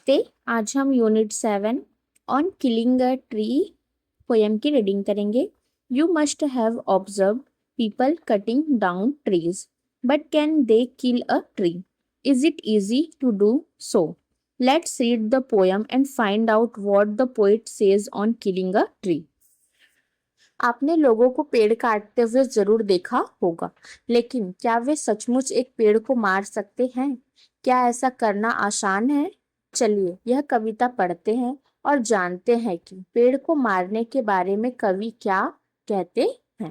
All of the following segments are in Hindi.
नमस्ते। आज हम unit 7 on killing a tree poem की रीडिंग करेंगे। You must have observe people cutting down trees, but can they kill a tree? Is it easy to do so? Let's read the poem and find out what the poet says on killing a tree. आपने लोगों को पेड़ काटते हुए जरूर देखा होगा, लेकिन क्या वे सचमुच एक पेड़ को मार सकते हैं? क्या ऐसा करना आसान है? चलिए यह कविता पढ़ते हैं और जानते हैं कि पेड़ को मारने के बारे में कवि क्या कहते हैं।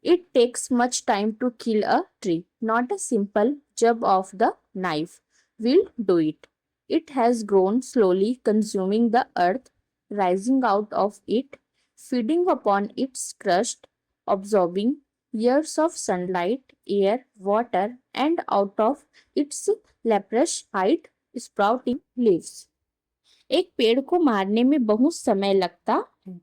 It takes much time to kill a tree. Not a simple jab of the knife will do it. It has grown slowly, consuming the earth, rising out of it, feeding upon its crust, absorbing years of sunlight, air, water, and out of its leprous height, sprouting leaves. एक पेड़ को मारने में बहुत समय लगता है।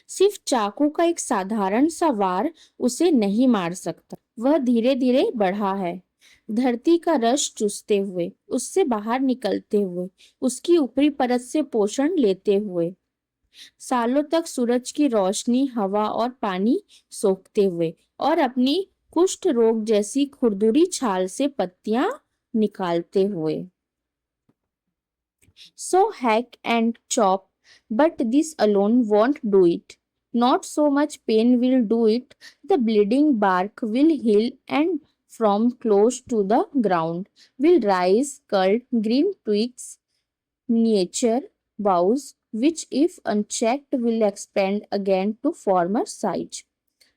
सिर्फ चाकू का एक साधारण सा वार उसे नहीं मार सकता। वह धीरे धीरे बढ़ा है, धरती का रस चूसते हुए, उससे बाहर निकलते हुए, उसकी ऊपरी परत से पोषण लेते हुए, सालों तक सूरज की रोशनी, हवा और पानी सोखते हुए, और अपनी कुष्ठ रोग जैसी खुरदुरी छाल से पत्तियां निकालते हुए। So hack and chop, but this alone won't do it. Not so much pain will do it, the bleeding bark will heal, and from close to the ground will rise curled green twigs, miniature boughs, which if unchecked will expand again to former size.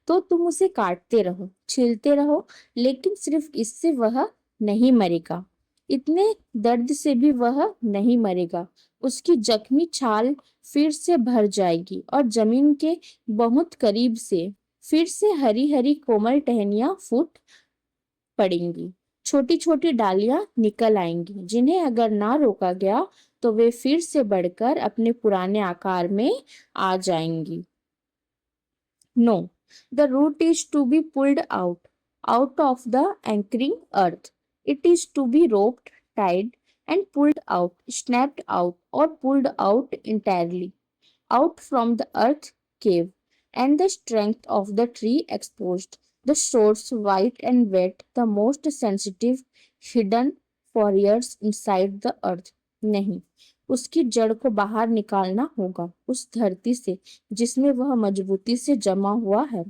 तो तुम उसे काटते रहो, छीलते रहो, लेकिन सिर्फ इससे वह नहीं मरेगा। इतने दर्द से भी वह नहीं मरेगा। उसकी जख्मी छाल फिर से भर जाएगी और जमीन के बहुत करीब से फिर से हरी हरी कोमल टहनियां फूट पड़ेंगी। छोटी छोटी डालियां निकल आएंगी, जिन्हें अगर ना रोका गया तो वे फिर से बढ़कर अपने पुराने आकार में आ जाएंगी। No, the root is to be pulled out of the anchoring earth. It is to be roped, tied, and pulled out, snapped out, or pulled out entirely, out from the earth cave, and the strength of the tree exposed, the shores white and wet, the most sensitive, hidden for years inside the earth. नहीं, उसकी जड़ को बाहर निकालना होगा, उस धरती से जिसमें वह मजबूती से जमा हुआ है।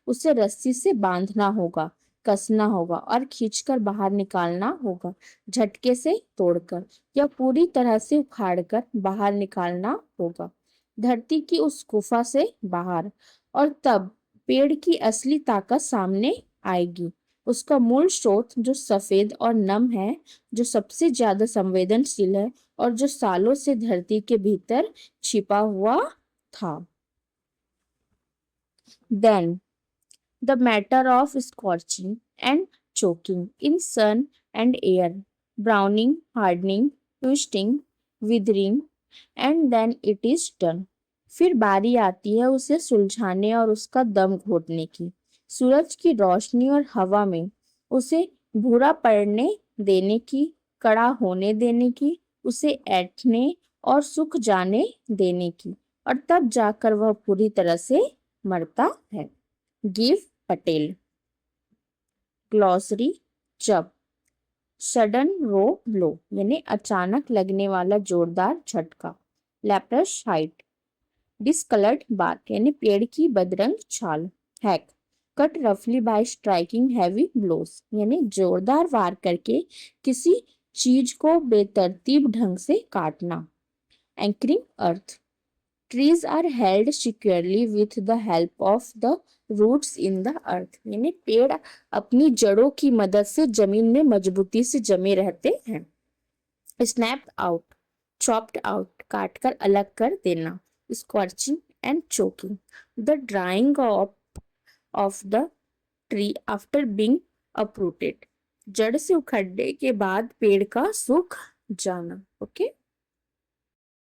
उसे रस्सी से बांधना होगा, कसना होगा और खींचकर बाहर निकालना होगा, झटके से तोड़कर या पूरी तरह से उखाड़कर बाहर निकालना होगा, धरती की उस गुफा से बाहर। और तब पेड़ की असली ताकत सामने आएगी, उसका मूल स्रोत जो सफेद और नम है, जो सबसे ज्यादा संवेदनशील है और जो सालों से धरती के भीतर छिपा हुआ था। Then the matter of scorching and choking in sun and air, browning, hardening, twisting, withering, and then it is done. फिर बारी आती है उसे सुलझाने और उसका दम घोटने की, सूरज की रोशनी और हवा में उसे भूरा पड़ने देने की, कड़ा होने देने की, उसे ऐंठने और सूख जाने देने की, और तब जाकर वह पूरी तरह से मरता है। गिव पटेल। ग्लॉसरी। जब, सडन रो ब्लो यानी अचानक लगने वाला जोरदार झटका। लेप्रस हाइट, डिसकलर्ड बार्क यानी पेड़ की बदरंग छाल। हैक, कट रफली बाय स्ट्राइकिंग हैवी ब्लोस यानी जोरदार वार करके किसी चीज को बेतरतीब ढंग से काटना। Anchoring earth, trees are held securely with the help of the roots in the earth यानी पेड़ अपनी जड़ों की मदद से जमीन में मजबूती से जमे रहते हैं। snapped out, chopped out काट कर अलग कर देना। scorching and choking, the drying of the tree after being uprooted जड़ से उखड़ने के बाद पेड़ का सूख जाना। ओके